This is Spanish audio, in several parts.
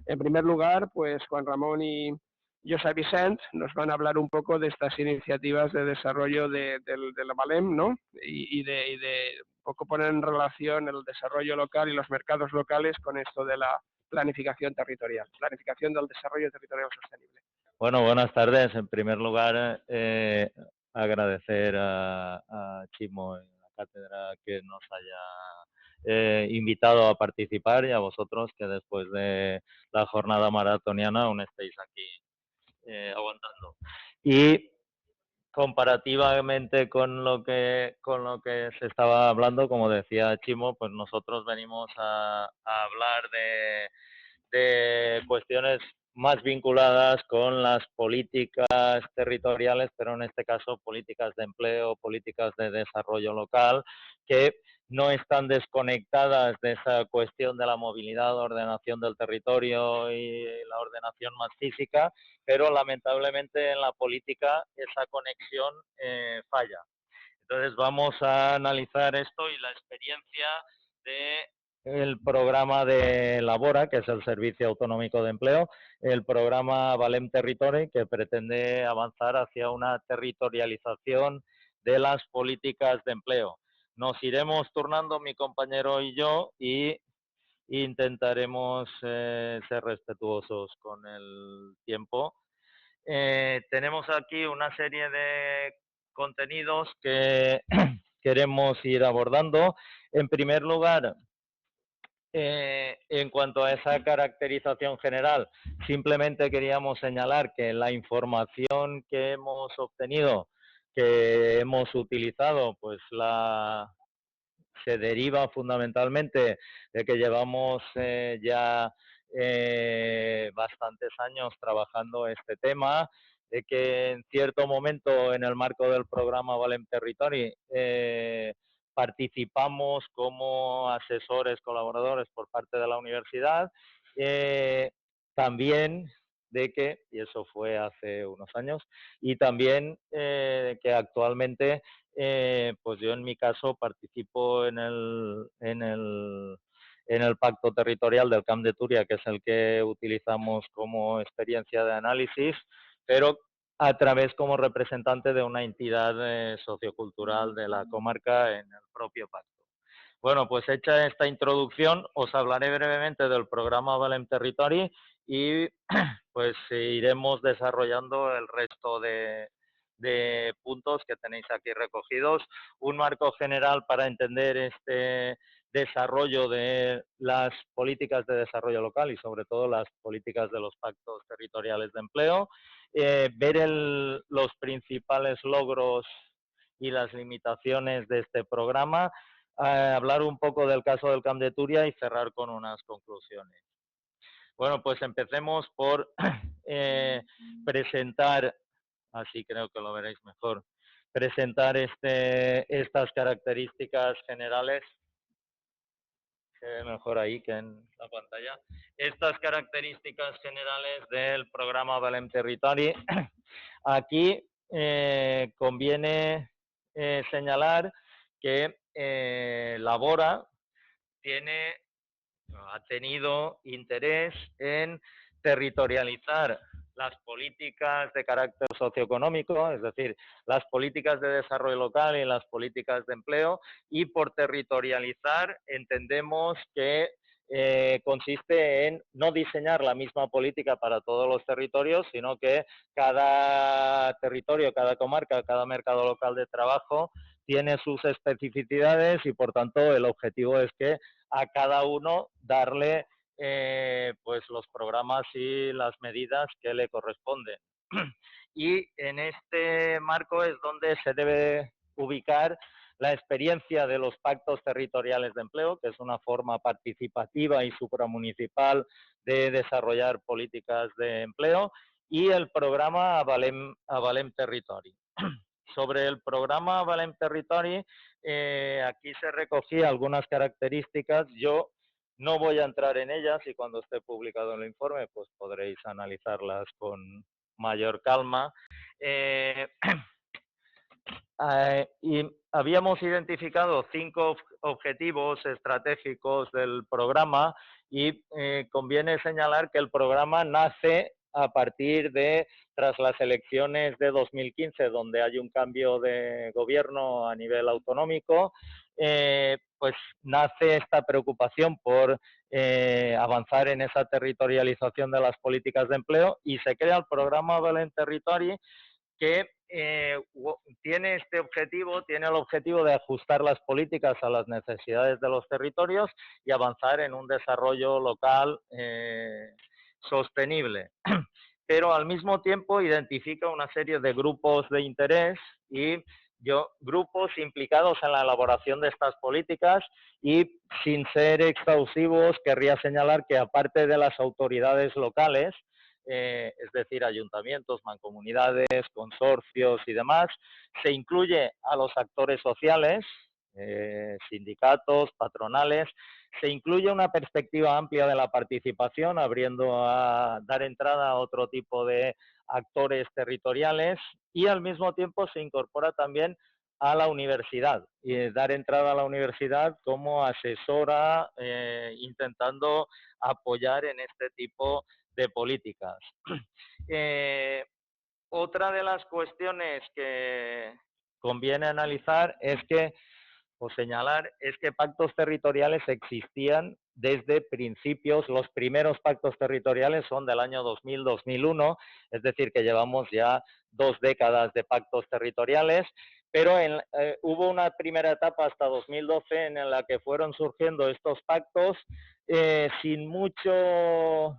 En primer lugar, pues Juan Ramón y José Vicent nos van a hablar un poco de estas iniciativas de desarrollo de la Valem, ¿no? Y de un poco poner en relación el desarrollo local y los mercados locales con esto de la planificación territorial, planificación del desarrollo territorial sostenible. Bueno, buenas tardes. En primer lugar, agradecer a Chimo en la cátedra que nos haya invitado a participar y a vosotros que después de la jornada maratoniana aún estéis aquí aguantando. Y comparativamente con lo que se estaba hablando, como decía Chimo, pues nosotros venimos a hablar de cuestiones más vinculadas con las políticas territoriales, pero en este caso políticas de empleo, políticas de desarrollo local, que no están desconectadas de esa cuestión de la movilidad, ordenación del territorio y la ordenación más física, pero lamentablemente en la política esa conexión falla. Entonces vamos a analizar esto y la experiencia de el programa de Labora, que es el Servicio Autonómico de Empleo, el programa Valem Territory, que pretende avanzar hacia una territorialización de las políticas de empleo. Nos iremos turnando mi compañero y yo y intentaremos ser respetuosos con el tiempo. Tenemos aquí una serie de contenidos que queremos ir abordando. En primer lugar, en cuanto a esa caracterización general, simplemente queríamos señalar que la información que hemos obtenido, que hemos utilizado, pues se deriva fundamentalmente de que llevamos ya bastantes años trabajando este tema, de que en cierto momento en el marco del programa Valem Territory participamos como asesores, colaboradores por parte de la universidad, también de que, y eso fue hace unos años, y también que actualmente pues yo en mi caso participo en el pacto territorial del Camp de Túria, que es el que utilizamos como experiencia de análisis, pero a través como representante de una entidad sociocultural de la comarca en el propio pacto. Bueno, pues hecha esta introducción, os hablaré brevemente del programa Valem Territory y pues iremos desarrollando el resto de puntos que tenéis aquí recogidos. Un marco general para entender este desarrollo de las políticas de desarrollo local y sobre todo las políticas de los pactos territoriales de empleo. Ver los principales logros y las limitaciones de este programa, hablar un poco del caso del Camp de Túria y cerrar con unas conclusiones. Bueno, pues empecemos por presentar, así creo que lo veréis mejor, presentar estas características generales, se ve mejor ahí que en la pantalla, estas características generales del programa Valem Territory. Aquí conviene señalar que Labora ha tenido interés en territorializar las políticas de carácter socioeconómico, es decir, las políticas de desarrollo local y las políticas de empleo, y por territorializar entendemos que consiste en no diseñar la misma política para todos los territorios, sino que cada territorio, cada comarca, cada mercado local de trabajo tiene sus especificidades y, por tanto, el objetivo es que a cada uno darle pues los programas y las medidas que le corresponden. Y en este marco es donde se debe ubicar la experiencia de los pactos territoriales de empleo, que es una forma participativa y supramunicipal de desarrollar políticas de empleo, y el programa Valem Territory. Sobre el programa Valem Territory, aquí se recogían algunas características. Yo no voy a entrar en ellas y cuando esté publicado el informe pues podréis analizarlas con mayor calma. y habíamos identificado 5 objetivos estratégicos del programa y conviene señalar que el programa nace a partir de, tras las elecciones de 2015, donde hay un cambio de gobierno a nivel autonómico, pues nace esta preocupación por avanzar en esa territorialización de las políticas de empleo y se crea el programa Valem Territori, que tiene este objetivo, tiene el objetivo de ajustar las políticas a las necesidades de los territorios y avanzar en un desarrollo local sostenible. Pero al mismo tiempo identifica una serie de grupos de interés y grupos implicados en la elaboración de estas políticas, y sin ser exhaustivos querría señalar que aparte de las autoridades locales, es decir, ayuntamientos, mancomunidades, consorcios y demás, se incluye a los actores sociales, sindicatos, patronales, se incluye una perspectiva amplia de la participación, abriendo a dar entrada a otro tipo de actores territoriales, y al mismo tiempo se incorpora también a la universidad y dar entrada a la universidad como asesora, intentando apoyar en este tipo de políticas. Otra de las cuestiones que conviene analizar o señalar es que pactos territoriales existían desde principios. Los primeros pactos territoriales son del año 2000-2001, es decir, que llevamos ya 2 décadas de pactos territoriales, pero hubo una primera etapa hasta 2012 en la que fueron surgiendo estos pactos sin mucha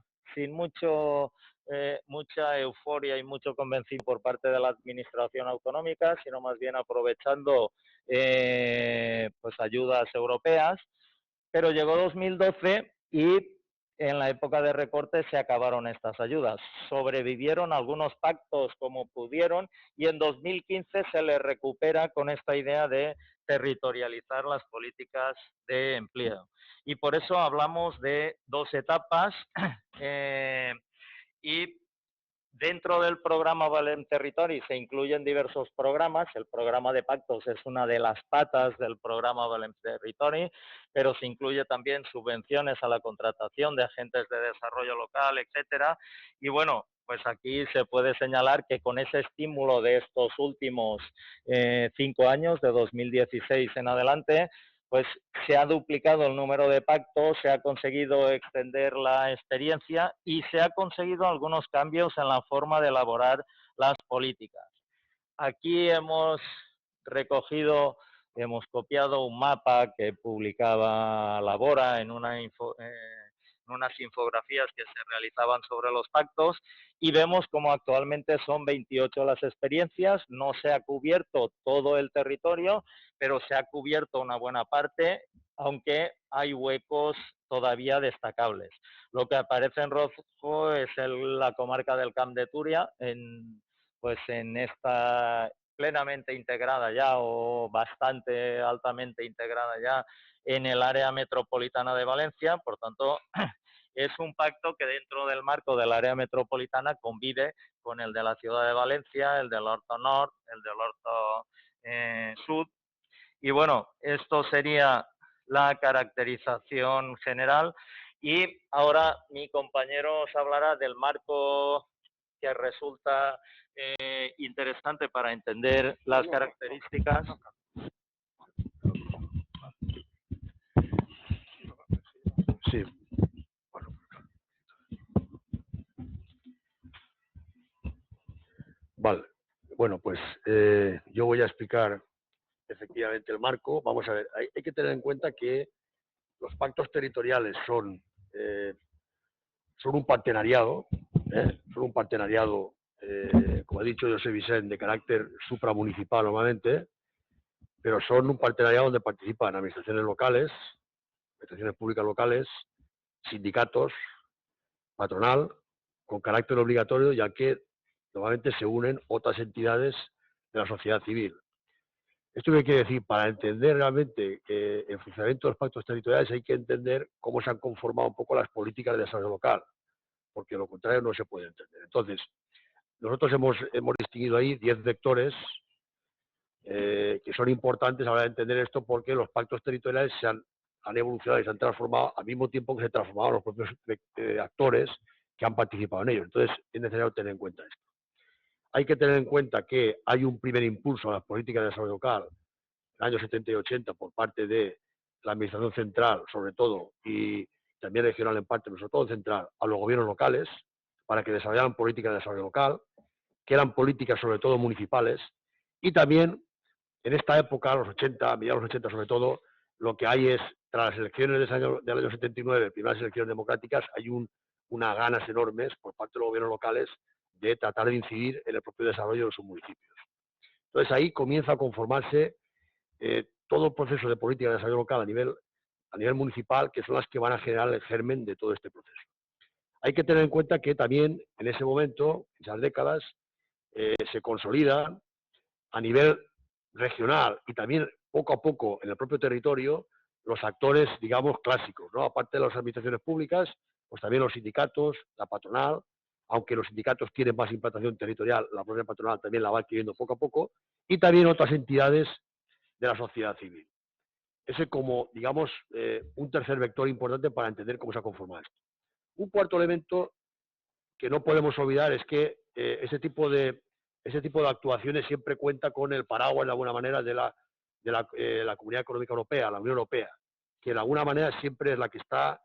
euforia y mucho convencimiento por parte de la administración autonómica, sino más bien aprovechando pues ayudas europeas. Pero llegó 2012 y en la época de recortes se acabaron estas ayudas. Sobrevivieron algunos pactos como pudieron, y en 2015 se les recupera con esta idea de territorializar las políticas de empleo. Y por eso hablamos de 2 etapas y dentro del programa Valem Territori se incluyen diversos programas. El programa de pactos es una de las patas del programa Valem Territori, pero se incluye también subvenciones a la contratación de agentes de desarrollo local, etcétera. Y bueno, pues aquí se puede señalar que con ese estímulo de estos últimos 5 años, de 2016 en adelante, pues se ha duplicado el número de pactos, se ha conseguido extender la experiencia y se ha conseguido algunos cambios en la forma de elaborar las políticas. Aquí hemos copiado un mapa que publicaba Labora en unas infografías que se realizaban sobre los pactos, y vemos como actualmente son 28 las experiencias. No se ha cubierto todo el territorio, pero se ha cubierto una buena parte, aunque hay huecos todavía destacables. Lo que aparece en rojo es la comarca del Camp de Túria, en esta plenamente integrada ya, o bastante altamente integrada ya, en el área metropolitana de Valencia. Por tanto, es un pacto que dentro del marco del área metropolitana convive con el de la ciudad de Valencia, el del Horto Nord, el del Horto Sud. Y bueno, esto sería la caracterización general, y ahora mi compañero os hablará del marco que resulta interesante para entender las características. Sí. Vale. Bueno, pues yo voy a explicar efectivamente el marco. Vamos a ver, hay que tener en cuenta que los pactos territoriales son un partenariado, como ha dicho José Vicent, de carácter supramunicipal normalmente, pero son un partenariado donde participan administraciones locales, administraciones públicas locales, sindicatos, patronal, con carácter obligatorio, ya que normalmente se unen otras entidades de la sociedad civil. ¿Esto qué quiere decir? Para entender realmente el funcionamiento de los pactos territoriales hay que entender cómo se han conformado un poco las políticas de desarrollo local, porque lo contrario no se puede entender. Entonces, nosotros hemos distinguido ahí 10 vectores que son importantes a la hora de entender esto, porque los pactos territoriales han evolucionado y se han transformado al mismo tiempo que se transformaban los propios actores que han participado en ellos. Entonces, es necesario tener en cuenta esto. Hay que tener en cuenta que hay un primer impulso a las políticas de desarrollo local en el año 70 y 80 por parte de la Administración central, sobre todo, y también regional en parte, pero sobre todo central, a los gobiernos locales, para que desarrollaran políticas de desarrollo local, que eran políticas sobre todo municipales, y también en esta época, los 80, a mediados de los 80 sobre todo, lo que hay es, tras las elecciones del año 79, primeras elecciones democráticas, hay unas ganas enormes por parte de los gobiernos locales de tratar de incidir en el propio desarrollo de sus municipios. Entonces ahí comienza a conformarse todo el proceso de política de desarrollo local a nivel municipal, que son las que van a generar el germen de todo este proceso. Hay que tener en cuenta que también en ese momento, en esas décadas, se consolida a nivel regional y también poco a poco en el propio territorio los actores, digamos, clásicos, ¿no? Aparte de las administraciones públicas, pues también los sindicatos, la patronal, aunque los sindicatos tienen más implantación territorial, la propia patronal también la va adquiriendo poco a poco, y también otras entidades de la sociedad civil. Ese como, digamos, un tercer vector importante para entender cómo se ha conformado esto. Un cuarto elemento que no podemos olvidar es que ese tipo de actuaciones siempre cuenta con el paraguas, de alguna manera, de la Comunidad Económica Europea, la Unión Europea, que de alguna manera siempre es la que está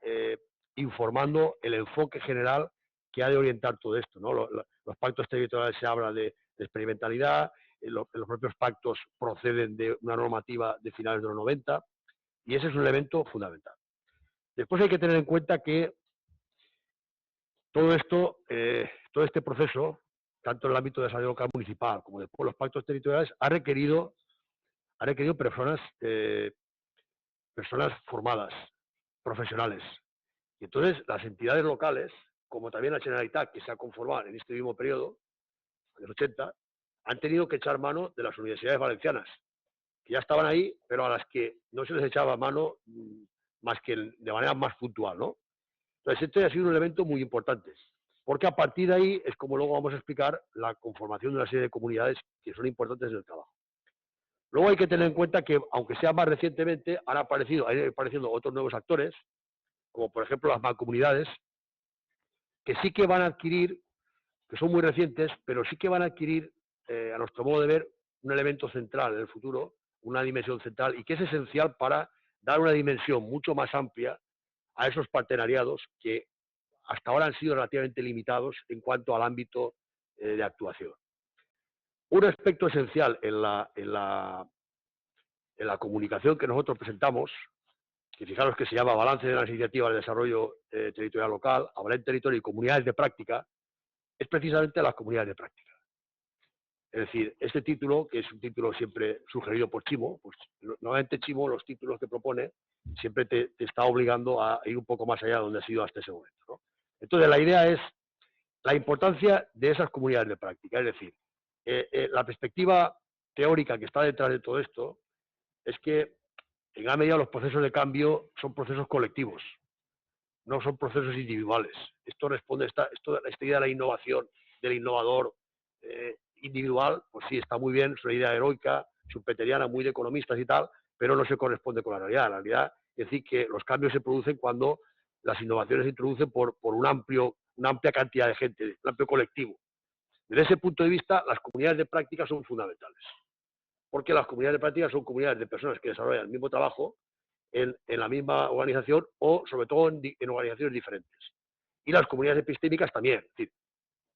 informando el enfoque general que ha de orientar todo esto, ¿no? Los pactos territoriales se habla de experimentalidad, los propios pactos proceden de una normativa de finales de los 90, y ese es un elemento fundamental. Después hay que tener en cuenta que todo esto, todo este proceso, tanto en el ámbito de desarrollo local municipal como después los pactos territoriales, ha requerido personas formadas, profesionales. Y entonces las entidades locales, como también la Generalitat, que se ha conformado en este mismo periodo, en los 80, han tenido que echar mano de las universidades valencianas, que ya estaban ahí, pero a las que no se les echaba mano más que de manera más puntual, ¿no? Entonces, este ha sido un elemento muy importante, porque a partir de ahí es como luego vamos a explicar la conformación de una serie de comunidades que son importantes en el trabajo. Luego hay que tener en cuenta que, aunque sea más recientemente, han apareciendo otros nuevos actores, como por ejemplo las mancomunidades, que sí que van a adquirir, que son muy recientes, pero sí que van a adquirir, a nuestro modo de ver, un elemento central en el futuro, una dimensión central, y que es esencial para dar una dimensión mucho más amplia a esos partenariados que hasta ahora han sido relativamente limitados en cuanto al ámbito de actuación. Un aspecto esencial en la comunicación que nosotros presentamos, que fijaros que se llama Balance de las Iniciativas de Desarrollo Territorial Local, Hablar en Territorio y Comunidades de Práctica, es precisamente las comunidades de práctica. Es decir, este título, que es un título siempre sugerido por Chimo, pues normalmente Chimo, los títulos que propone, siempre te está obligando a ir un poco más allá de donde has ido hasta ese momento, ¿no? Entonces, la idea es la importancia de esas comunidades de práctica, es decir, la perspectiva teórica que está detrás de todo esto es que en gran medida los procesos de cambio son procesos colectivos, no son procesos individuales. Esto responde esta idea de la innovación, del innovador individual, pues sí, está muy bien, es una idea heroica, schumpeteriana, muy de economistas y tal, pero no se corresponde con la realidad. La realidad es decir que los cambios se producen cuando las innovaciones se introducen por una amplia cantidad de gente, un amplio colectivo. Desde ese punto de vista, las comunidades de práctica son fundamentales, porque las comunidades de práctica son comunidades de personas que desarrollan el mismo trabajo en la misma organización o, sobre todo, en organizaciones diferentes. Y las comunidades epistémicas también, es decir,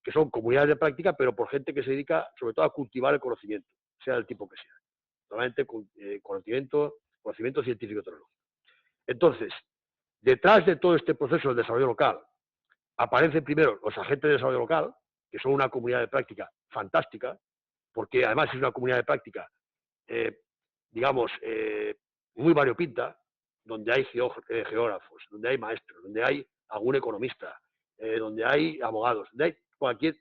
que son comunidades de práctica, pero por gente que se dedica, sobre todo, a cultivar el conocimiento, sea del tipo que sea. Normalmente, conocimiento científico y tecnológico. Entonces, detrás de todo este proceso de desarrollo local, aparecen primero los agentes de desarrollo local, que son una comunidad de práctica fantástica, porque además es una comunidad de práctica, digamos, muy variopinta, donde hay geógrafos, donde hay maestros, donde hay algún economista, donde hay abogados, donde hay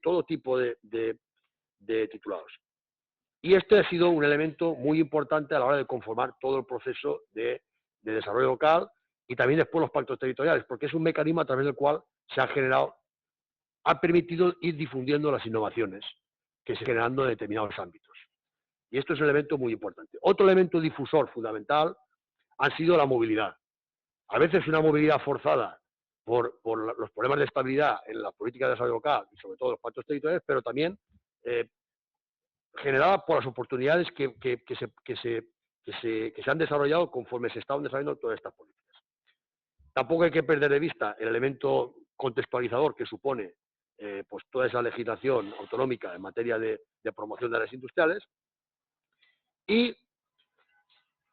todo tipo de titulados. Y este ha sido un elemento muy importante a la hora de conformar todo el proceso de desarrollo local y también después los pactos territoriales, porque es un mecanismo a través del cual se ha permitido ir difundiendo las innovaciones que se generando en determinados ámbitos. Y esto es un elemento muy importante. Otro elemento difusor fundamental ha sido la movilidad. A veces una movilidad forzada por los problemas de estabilidad en la política de desarrollo local y sobre todo los pactos territoriales, pero también generada por las oportunidades que se han desarrollado conforme se estaban desarrollando todas estas políticas. Tampoco hay que perder de vista el elemento contextualizador que supone pues toda esa legislación autonómica en materia de promoción de áreas industriales. Y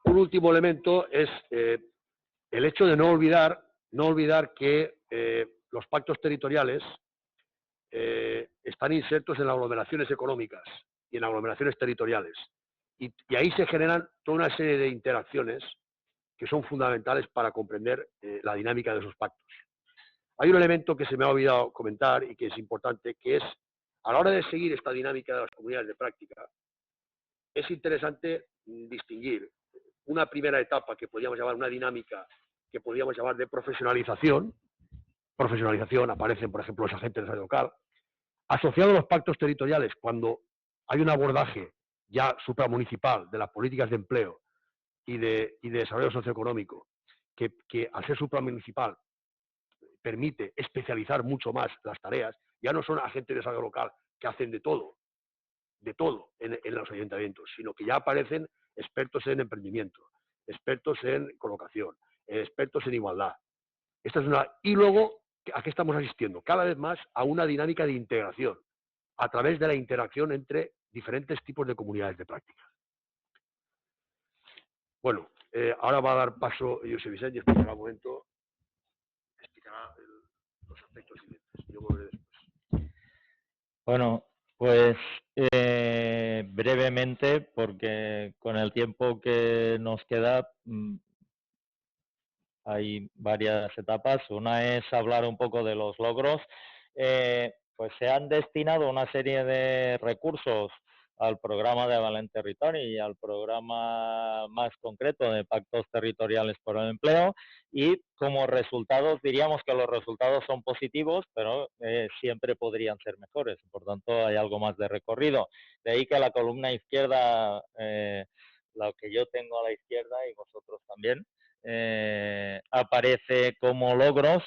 un último elemento es el hecho de no olvidar que los pactos territoriales están insertos en las aglomeraciones económicas y en aglomeraciones territoriales. Y ahí se generan toda una serie de interacciones que son fundamentales para comprender la dinámica de esos pactos. Hay un elemento que se me ha olvidado comentar y que es importante, que es, a la hora de seguir esta dinámica de las comunidades de práctica, es interesante distinguir una primera etapa que podríamos llamar una dinámica que podríamos llamar de profesionalización. Profesionalización, aparecen, por ejemplo, los agentes de desarrollo local, asociado a los pactos territoriales, cuando hay un abordaje ya supramunicipal de las políticas de empleo y de desarrollo socioeconómico, que al ser supramunicipal permite especializar mucho más las tareas. Ya no son agentes de desarrollo local que hacen de todo en los ayuntamientos, sino que ya aparecen expertos en emprendimiento, expertos en colocación, expertos en igualdad. Y luego, ¿a qué estamos asistiendo? Cada vez más a una dinámica de integración, a través de la interacción entre diferentes tipos de comunidades de práctica. Bueno, ahora va a dar paso José Vicente y explicará un momento, los aspectos siguientes. Yo volveré después. Bueno, pues brevemente, porque con el tiempo que nos queda hay varias etapas. Una es hablar un poco de los logros. Pues se han destinado una serie de recursos al programa de Valem Territori y al programa más concreto de pactos territoriales por el empleo, y como resultados diríamos que los resultados son positivos, pero siempre podrían ser mejores, por tanto hay algo más de recorrido. De ahí que la columna izquierda, la que yo tengo a la izquierda y vosotros también, aparece como logros,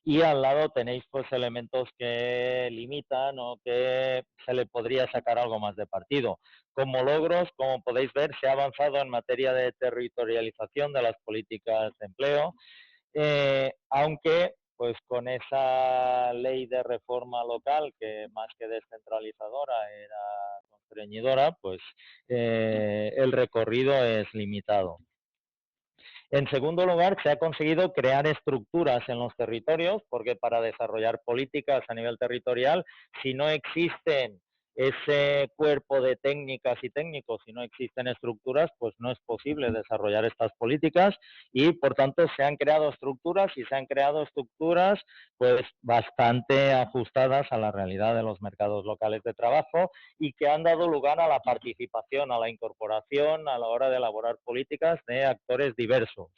y al lado tenéis pues elementos que limitan o que se le podría sacar algo más de partido. Como logros, como podéis ver, se ha avanzado en materia de territorialización de las políticas de empleo, aunque pues con esa ley de reforma local que más que descentralizadora era constreñidora, pues el recorrido es limitado. En segundo lugar, se ha conseguido crear estructuras en los territorios, porque para desarrollar políticas a nivel territorial, si no existen ese cuerpo de técnicas y técnicos, si no existen estructuras, pues no es posible desarrollar estas políticas, y por tanto se han creado estructuras pues bastante ajustadas a la realidad de los mercados locales de trabajo, y que han dado lugar a la participación, a la incorporación a la hora de elaborar políticas de actores diversos.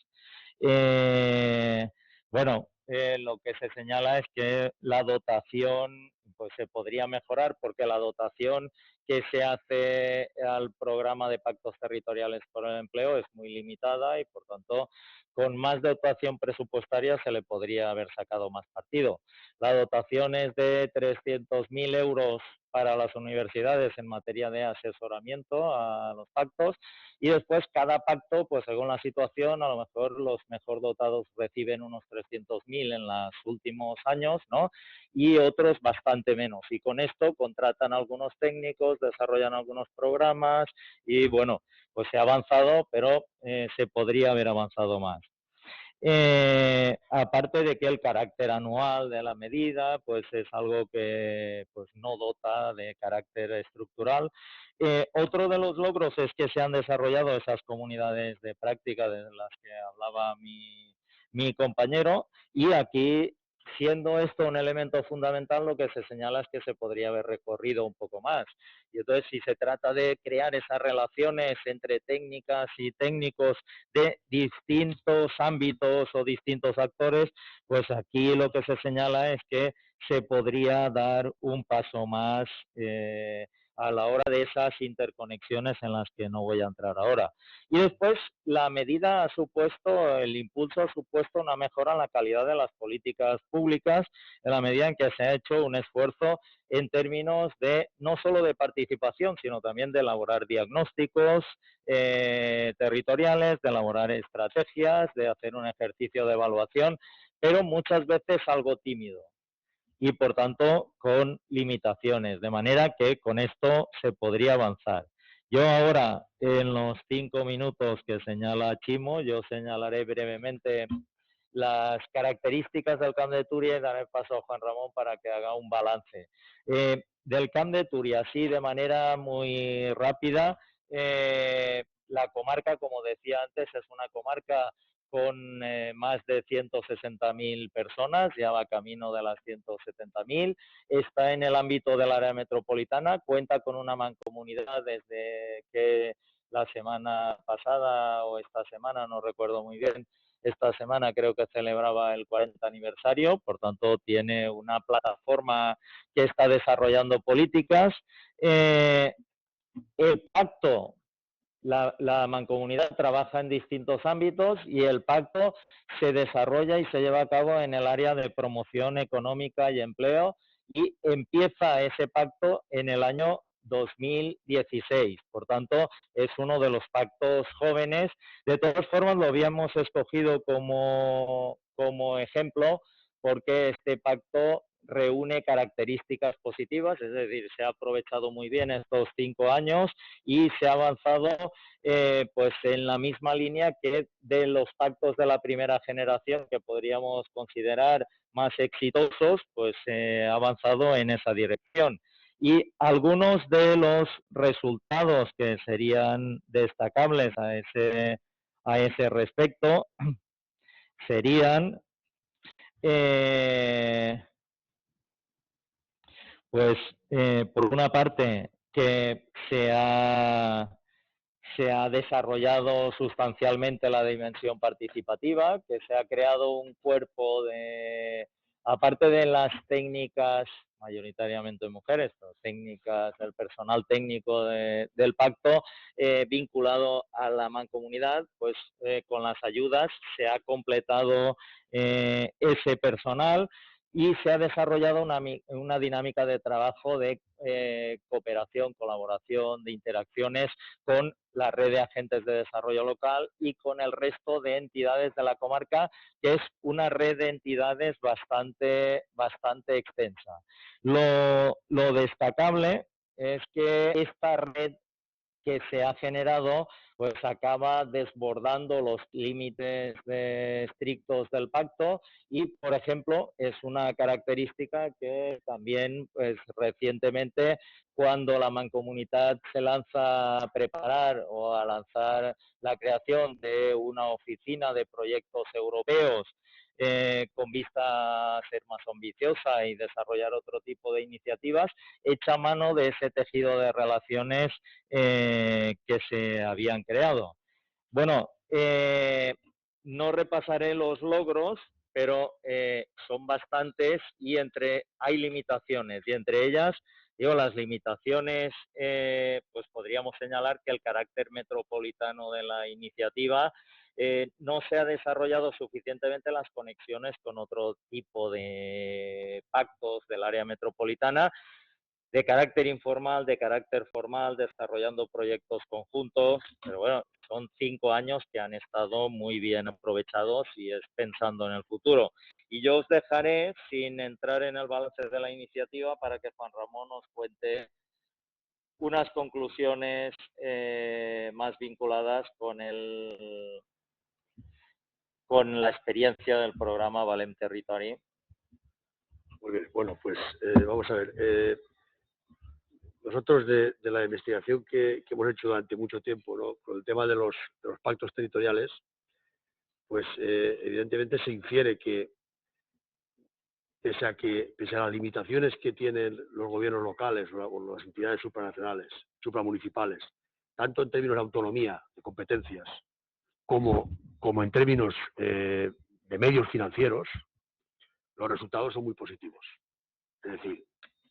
Lo que se señala es que la dotación pues se podría mejorar, porque la dotación que se hace al programa de pactos territoriales por el empleo es muy limitada, y por tanto con más dotación presupuestaria se le podría haber sacado más partido. La dotación es de 300.000 euros para las universidades en materia de asesoramiento a los pactos, y después cada pacto, pues según la situación, a lo mejor los mejor dotados reciben unos 300.000 en los últimos años, ¿no? Y otros bastante menos. Y con esto contratan algunos técnicos, desarrollan algunos programas, y bueno, pues se ha avanzado, pero se podría haber avanzado más. Aparte de que el carácter anual de la medida pues es algo que pues no dota de carácter estructural. Otro de los logros es que se han desarrollado esas comunidades de práctica de las que hablaba mi compañero, y aquí, siendo esto un elemento fundamental, lo que se señala es que se podría haber recorrido un poco más. Y entonces, si se trata de crear esas relaciones entre técnicas y técnicos de distintos ámbitos o distintos actores, pues aquí lo que se señala es que se podría dar un paso más a la hora de esas interconexiones en las que no voy a entrar ahora. Y después la medida ha supuesto, el impulso ha supuesto una mejora en la calidad de las políticas públicas en la medida en que se ha hecho un esfuerzo en términos de no solo de participación, sino también de elaborar diagnósticos territoriales, de elaborar estrategias, de hacer un ejercicio de evaluación, pero muchas veces algo tímido y por tanto con limitaciones, de manera que con esto se podría avanzar. Yo ahora, en los 5 minutos que señala Chimo, yo señalaré brevemente las características del Camp de Túria y daré paso a Juan Ramón para que haga un balance. Del Camp de Túria, así de manera muy rápida, la comarca, como decía antes, es una comarca con más de 160.000 personas, ya va camino de las 170.000, está en el ámbito del área metropolitana, cuenta con una mancomunidad desde que la semana pasada o esta semana, no recuerdo muy bien, esta semana creo que celebraba el 40 aniversario, por tanto tiene una plataforma que está desarrollando políticas. El pacto, la mancomunidad trabaja en distintos ámbitos y el pacto se desarrolla y se lleva a cabo en el área de promoción económica y empleo y empieza ese pacto en el año 2016. Por tanto, es uno de los pactos jóvenes. De todas formas, lo habíamos escogido como ejemplo porque este pacto reúne características positivas, es decir, se ha aprovechado muy bien estos 5 años y se ha avanzado pues en la misma línea que de los pactos de la primera generación que podríamos considerar más exitosos, pues ha avanzado en esa dirección. Y algunos de los resultados que serían destacables a ese respecto serían pues por una parte que se ha desarrollado sustancialmente la dimensión participativa, que se ha creado un cuerpo de, aparte de las técnicas, mayoritariamente mujeres, pero técnicas del personal técnico del pacto, vinculado a la mancomunidad, pues con las ayudas se ha completado ese personal y se ha desarrollado una dinámica de trabajo de cooperación, colaboración, de interacciones con la red de agentes de desarrollo local y con el resto de entidades de la comarca, que es una red de entidades bastante extensa. Lo destacable es que esta red que se ha generado pues acaba desbordando los límites estrictos del pacto y, por ejemplo, es una característica que también pues recientemente, cuando la mancomunidad se lanza a preparar o a lanzar la creación de una oficina de proyectos europeos con vista a ser más ambiciosa y desarrollar otro tipo de iniciativas, echa mano de ese tejido de relaciones que se habían creado. Bueno, no repasaré los logros, pero son bastantes y hay limitaciones, y entre ellas, digo, las limitaciones, pues podríamos señalar que el carácter metropolitano de la iniciativa no se ha desarrollado suficientemente las conexiones con otro tipo de pactos del área metropolitana, de carácter informal, de carácter formal, desarrollando proyectos conjuntos, pero bueno, son 5 años que han estado muy bien aprovechados y es pensando en el futuro. Y yo os dejaré, sin entrar en el balance de la iniciativa, para que Juan Ramón os cuente unas conclusiones más vinculadas con la experiencia del programa Valem Territory. Muy bien, bueno, pues vamos a ver. Nosotros de la investigación que hemos hecho durante mucho tiempo, ¿no?, con el tema de los pactos territoriales, pues evidentemente se infiere que pese a las limitaciones que tienen los gobiernos locales o las entidades supranacionales, supramunicipales, tanto en términos de autonomía, de competencias, como en términos de medios financieros, los resultados son muy positivos. Es decir,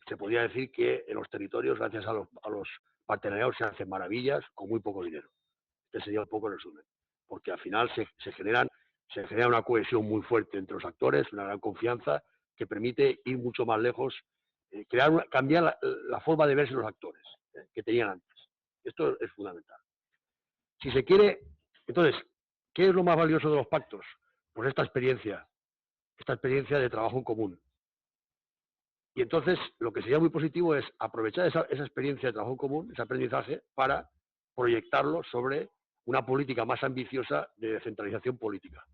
se podría decir que en los territorios, gracias a los partenariados, se hacen maravillas con muy poco dinero. Este sería un poco el resumen. Porque al final se genera una cohesión muy fuerte entre los actores, una gran confianza que permite ir mucho más lejos, cambiar la forma de verse los actores que tenían antes. Esto es fundamental. Si se quiere, entonces, ¿qué es lo más valioso de los pactos? Pues esta experiencia de trabajo en común. Y entonces, lo que sería muy positivo es aprovechar esa experiencia de trabajo en común, ese aprendizaje, para proyectarlo sobre una política más ambiciosa de descentralización política,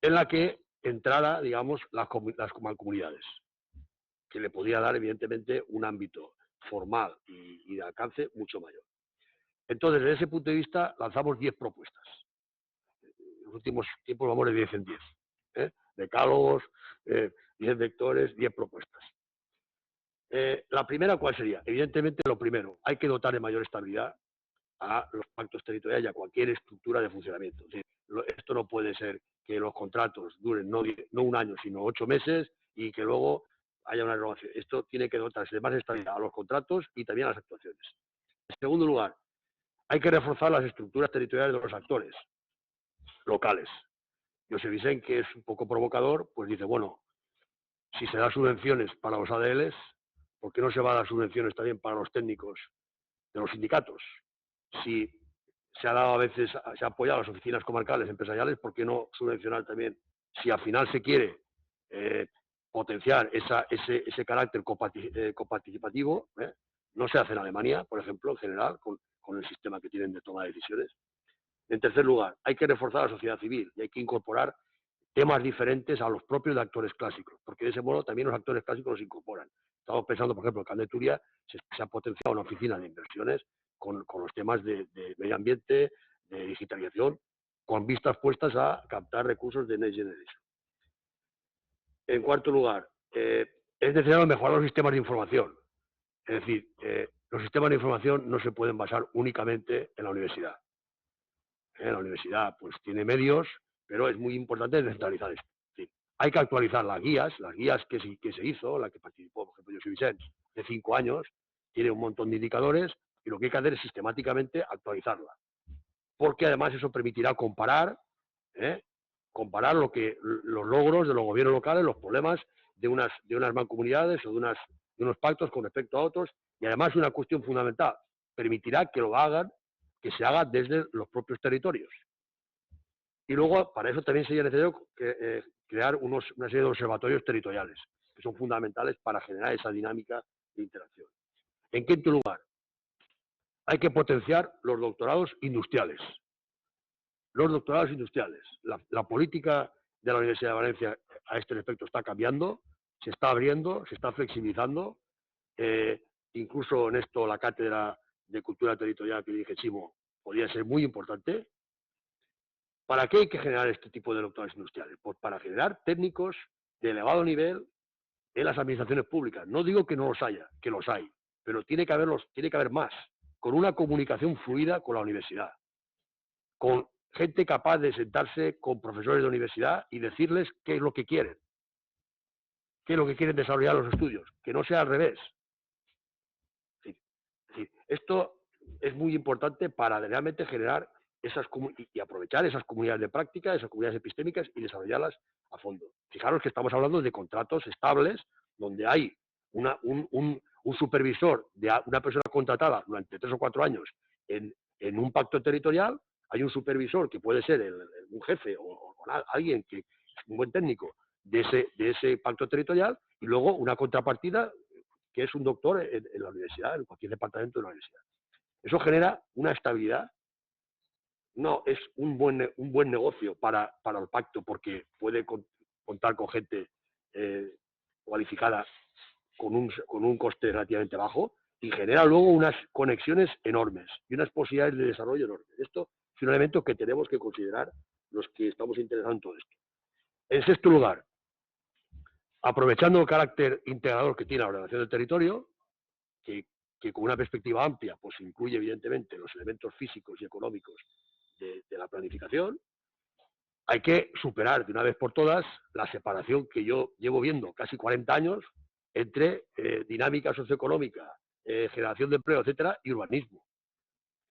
en la que entrara, digamos, las mancomunidades, que le podría dar, evidentemente, un ámbito formal y de alcance mucho mayor. Entonces, desde ese punto de vista, lanzamos 10 propuestas. En los últimos tiempos vamos de 10 en 10. Decálogos, 10 vectores, 10 propuestas. La primera, ¿cuál sería? Evidentemente, lo primero, hay que dotar de mayor estabilidad a los pactos territoriales y a cualquier estructura de funcionamiento. Es decir, esto no puede ser que los contratos duren no un año, sino 8 meses y que luego haya una renovación. Esto tiene que dotarse de más estabilidad a los contratos y también a las actuaciones. En segundo lugar, hay que reforzar las estructuras territoriales de los actores locales. José Vicent, que es un poco provocador, pues dice, bueno, si se da subvenciones para los ADLs, ¿por qué no se va a dar subvenciones también para los técnicos de los sindicatos? Si se ha dado a veces, se ha apoyado a las oficinas comarcales empresariales, ¿por qué no subvencionar también? Si al final se quiere potenciar ese carácter coparticipativo, no se hace en Alemania, por ejemplo, en general, con el sistema que tienen de toma de decisiones. En tercer lugar, hay que reforzar la sociedad civil y hay que incorporar temas diferentes a los propios de actores clásicos, porque de ese modo también los actores clásicos los incorporan. Estamos pensando, por ejemplo, en Can de Turia se ha potenciado una oficina de inversiones con los temas de medio ambiente, de digitalización, con vistas puestas a captar recursos de Next Generation. En cuarto lugar, es necesario mejorar los sistemas de información. Es decir, los sistemas de información no se pueden basar únicamente en la universidad. La universidad pues tiene medios, pero es muy importante descentralizar esto. Es decir, hay que actualizar las guías que se hizo, la que participó, por ejemplo, José Vicent, de 5 años, tiene un montón de indicadores y lo que hay que hacer es sistemáticamente actualizarla. Porque además eso permitirá comparar los logros de los gobiernos locales, los problemas de unas mancomunidades o de unos pactos con respecto a otros, y además una cuestión fundamental, permitirá que se haga desde los propios territorios. Y luego, para eso también sería necesario crear una serie de observatorios territoriales, que son fundamentales para generar esa dinámica de interacción. En quinto lugar, hay que potenciar los doctorados industriales. Los doctorados industriales. La política de la Universidad de Valencia a este respecto está cambiando, se está abriendo, se está flexibilizando. Incluso en esto la cátedra de cultura territorial que dirige Chimo podría ser muy importante. ¿Para qué hay que generar este tipo de doctorados industriales? Pues para generar técnicos de elevado nivel en las administraciones públicas. No digo que no los haya, que los hay, pero tiene que haber más, con una comunicación fluida con la universidad, con gente capaz de sentarse con profesores de universidad y decirles qué es lo que quieren desarrollar los estudios, que no sea al revés. Es decir, esto es muy importante para realmente generar y aprovechar esas comunidades de práctica, esas comunidades epistémicas y desarrollarlas a fondo. Fijaros que estamos hablando de contratos estables donde hay un supervisor de una persona contratada durante 3 o 4 años en un pacto territorial, hay un supervisor que puede ser un jefe o alguien que es un buen técnico de ese pacto territorial y luego una contrapartida que es un doctor en la universidad, en cualquier departamento de la universidad. Eso genera una estabilidad. No es un buen negocio para el pacto porque puede contar con gente cualificada con un coste relativamente bajo y genera luego unas conexiones enormes y unas posibilidades de desarrollo enormes. Esto es un elemento que tenemos que considerar los que estamos interesados en todo esto. En sexto lugar, aprovechando el carácter integrador que tiene la ordenación del territorio, que con una perspectiva amplia pues incluye evidentemente los elementos físicos y económicos de la planificación, hay que superar de una vez por todas la separación que yo llevo viendo casi 40 años entre dinámica socioeconómica, generación de empleo, etcétera, y urbanismo.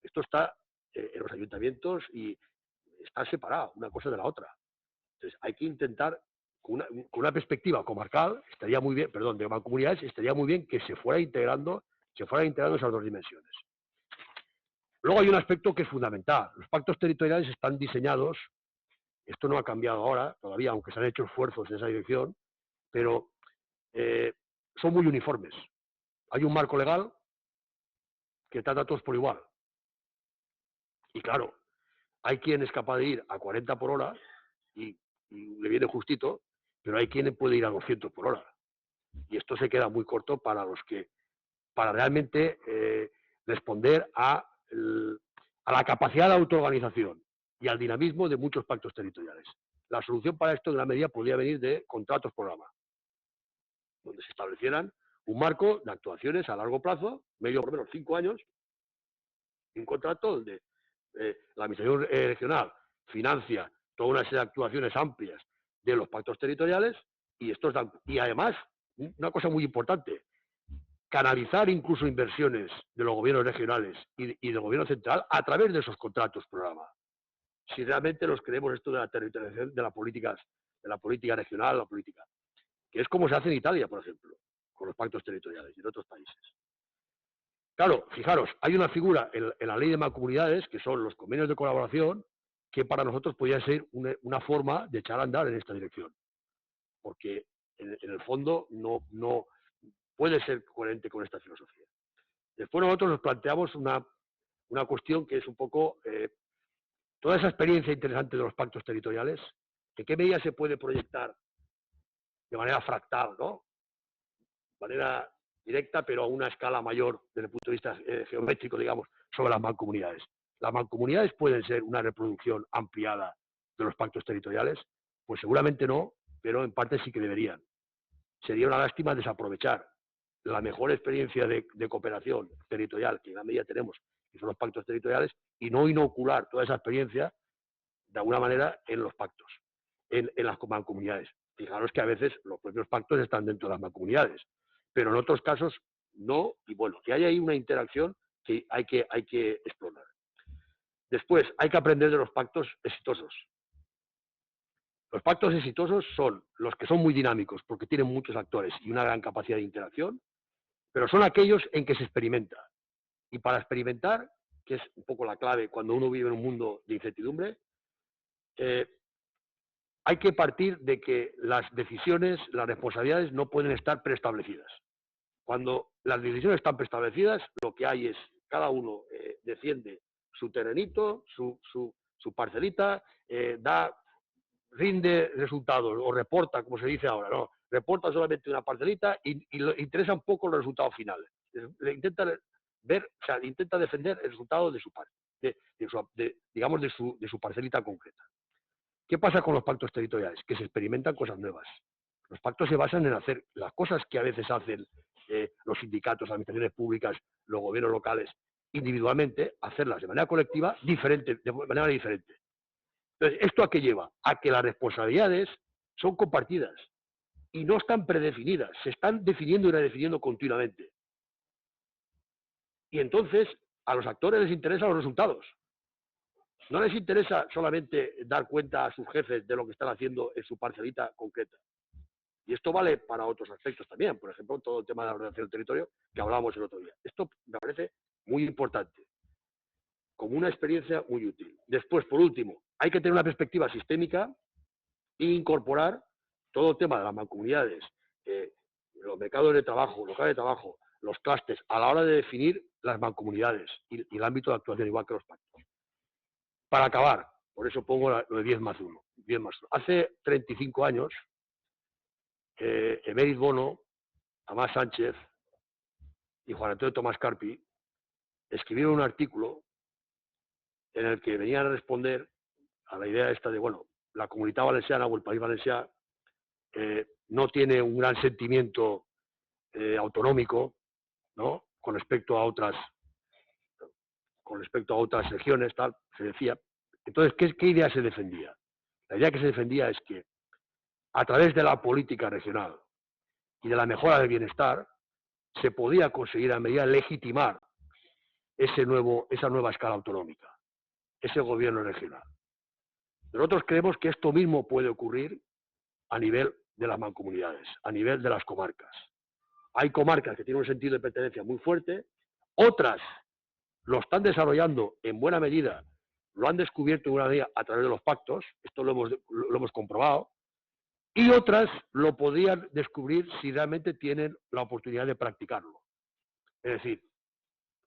Esto está en los ayuntamientos y está separado una cosa de la otra. Entonces, hay que intentar, con una perspectiva comarcal, estaría muy bien, perdón, de mancomunidades, estaría muy bien que se fuera integrando esas dos dimensiones. Luego hay un aspecto que es fundamental. Los pactos territoriales están diseñados, esto no ha cambiado ahora, todavía, aunque se han hecho esfuerzos en esa dirección, pero son muy uniformes. Hay un marco legal que trata a todos por igual. Y claro, hay quien es capaz de ir a 40 por hora y le viene justito, pero hay quien puede ir a 200 por hora. Y esto se queda muy corto para realmente responder a la capacidad de autoorganización y al dinamismo de muchos pactos territoriales. La solución para esto, en gran medida, podría venir de contratos programa, donde se establecieran un marco de actuaciones a largo plazo, medio por lo menos 5 años, un contrato donde la Administración regional financia toda una serie de actuaciones amplias de los pactos territoriales y además, una cosa muy importante, canalizar incluso inversiones de los gobiernos regionales y del gobierno central a través de esos contratos programa. Si realmente nos creemos esto de la territorialización de la política regional, la política, que es como se hace en Italia, por ejemplo, con los pactos territoriales y en otros países. Claro, fijaros, hay una figura en la ley de mancomunidades, que son los convenios de colaboración, que para nosotros podría ser una forma de echar a andar en esta dirección. Porque en el fondo no puede ser coherente con esta filosofía. Después nosotros nos planteamos una cuestión que es un poco toda esa experiencia interesante de los pactos territoriales, ¿en qué medida se puede proyectar de manera fractal, ¿no? De manera directa, pero a una escala mayor desde el punto de vista geométrico, digamos, sobre las mancomunidades. ¿Las mancomunidades pueden ser una reproducción ampliada de los pactos territoriales? Pues seguramente no, pero en parte sí que deberían. Sería una lástima desaprovechar la mejor experiencia de cooperación territorial que en gran medida tenemos, que son los pactos territoriales, y no inocular toda esa experiencia de alguna manera en los pactos, en las mancomunidades. Fijaros que a veces los propios pactos están dentro de las mancomunidades, pero en otros casos no, y bueno, que hay ahí una interacción que hay que explorar. Después, hay que aprender de los pactos exitosos. Los pactos exitosos son los que son muy dinámicos porque tienen muchos actores y una gran capacidad de interacción, pero son aquellos en que se experimenta. Y para experimentar, que es un poco la clave cuando uno vive en un mundo de incertidumbre, hay que partir de que las decisiones, las responsabilidades no pueden estar preestablecidas. Cuando las decisiones están preestablecidas, lo que hay es cada uno defiende su terrenito, su parcelita, rinde resultados o reporta, como se dice ahora, no, reporta solamente una parcelita y le interesa un poco los resultados finales. Intenta defender el resultado de su parte, digamos de su parcelita concreta. ¿Qué pasa con los pactos territoriales? Que se experimentan cosas nuevas. Los pactos se basan en hacer las cosas que a veces hacen los sindicatos, las administraciones públicas, los gobiernos locales, individualmente, hacerlas de manera colectiva, de manera diferente. Entonces, ¿esto a qué lleva? A que las responsabilidades son compartidas y no están predefinidas, se están definiendo y redefiniendo continuamente. Y entonces, a los actores les interesan los resultados. No les interesa solamente dar cuenta a sus jefes de lo que están haciendo en su parcelita concreta. Y esto vale para otros aspectos también, por ejemplo, todo el tema de la ordenación del territorio que hablábamos el otro día. Esto me parece muy importante, como una experiencia muy útil. Después, por último, hay que tener una perspectiva sistémica e incorporar todo el tema de las mancomunidades, los mercados de trabajo, locales de trabajo, los clústeres, a la hora de definir las mancomunidades y el ámbito de actuación, igual que los pactos. Para acabar, por eso pongo lo de 10+1. Hace 35 años, Emeric Bono, Amás Sánchez y Juan Antonio Tomás Carpi escribieron un artículo en el que venían a responder a la idea esta de, bueno, la Comunitat Valenciana o el País Valencià no tiene un gran sentimiento autonómico, ¿no? Con respecto a otras regiones, tal, se decía. Entonces, ¿qué idea se defendía? La idea que se defendía es que a través de la política regional y de la mejora del bienestar, se podía conseguir a medida de legitimar esa nueva escala autonómica, ese gobierno regional. Nosotros creemos que esto mismo puede ocurrir a nivel de las mancomunidades, a nivel de las comarcas. Hay comarcas que tienen un sentido de pertenencia muy fuerte, otras lo están desarrollando en buena medida, lo han descubierto en buena medida a través de los pactos, esto lo hemos comprobado, y otras lo podrían descubrir si realmente tienen la oportunidad de practicarlo. Es decir,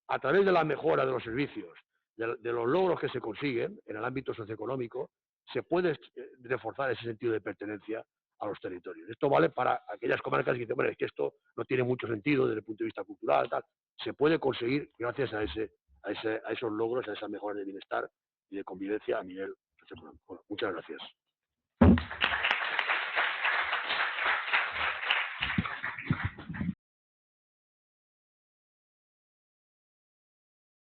a través de la mejora de los servicios, de los logros que se consiguen en el ámbito socioeconómico, se puede reforzar ese sentido de pertenencia a los territorios. Esto vale para aquellas comarcas que dicen, bueno, es que esto no tiene mucho sentido desde el punto de vista cultural, tal. Se puede conseguir gracias a esos logros, a esas mejoras de bienestar y de convivencia a nivel socioeconómico. Bueno, muchas gracias.